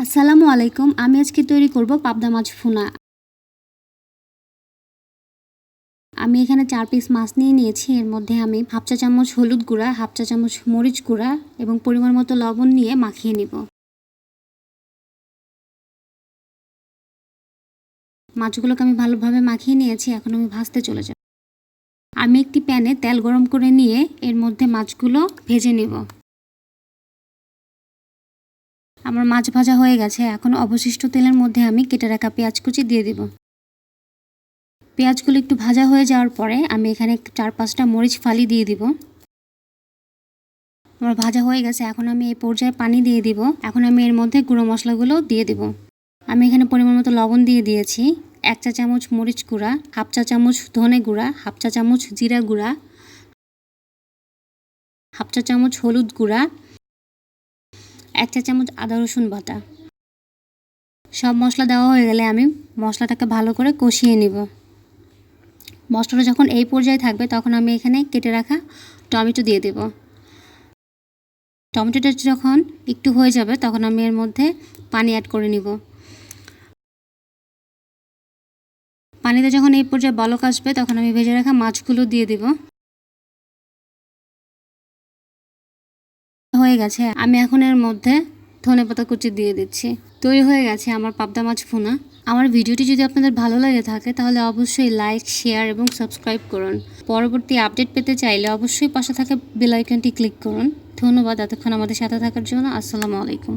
আসসালামু আলাইকুম। আমি আজকে তৈরি করব পাবদা মাছ ভুনা। আমি এখানে 4 পিস মাছ নিয়েছি। এর মধ্যে আমি হাফ চা চামচ হলুদ গুঁড়া, হাফ চা চামচ মরিচ গুঁড়া এবং পরিমাণ মতো লবণ নিয়ে মাখিয়ে নিব। মাছগুলোকে আমি ভালোভাবে মাখিয়ে নিয়েছি। এখন আমি ভাজতে চলে যাব। আমি একটি প্যানে তেল গরম করে নিয়ে এর মধ্যে মাছগুলো ভেজে নিব। আমার মাছ ভাজা হয়ে গেছে। এখন অবশিষ্ট তেলের মধ্যে আমি কেটে রাখা পেঁয়াজ কুচি দিয়ে দিব। পেঁয়াজগুলো একটু ভাজা হয়ে যাওয়ার পরে আমি এখানে 4-5টা মরিচ ফালি দিয়ে দিব। আমার ভাজা হয়ে গেছে। এখন আমি এই পর্যায়ে পানি দিয়ে দিব। এখন আমি এর মধ্যে গুঁড়ো মশলাগুলো দিয়ে দিব। আমি এখানে পরিমাণ মতো লবণ দিয়ে দিয়েছি, 1 চা চামচ মরিচ গুঁড়া, হাফ চা চামচ ধনে গুঁড়া, হাফ চা চামচ জিরা গুঁড়া, হাফ চা চামচ হলুদ গুঁড়া, 1 চা চামচ আদা রসুন বাটা। সব মশলা দেওয়া হয়ে গেলে আমি মশলাটাকে ভালো করে কষিয়ে নিব। মশলাটা যখন এই পর্যায়ে থাকবে তখন আমি এখানে কেটে রাখা টমেটো দিয়ে দেব। টমেটোটা যখন একটু হয়ে যাবে তখন আমি এর মধ্যে পানি অ্যাড করে নিব। পানিতে যখন এই পর্যায়ে বলক আসবে তখন আমি ভেজে রাখা মাছগুলো দিয়ে দেব। হয়ে গেছে। আমি এখন এর মধ্যে ধনেপাতা কুচি দিয়ে দিচ্ছি। তৈরি হয়ে গেছে আমার পাবদা মাছ ভুনা। আমার ভিডিওটি যদি আপনাদের ভালো লাগে থাকে তাহলে অবশ্যই লাইক, শেয়ার এবং সাবস্ক্রাইব করুন। পরবর্তী আপডেট পেতে চাইলে অবশ্যই পাশে থাকা বেল আইকনটি ক্লিক করুন। ধন্যবাদ এতক্ষণ আমাদের সাথে থাকার জন্য। আসসালামু আলাইকুম।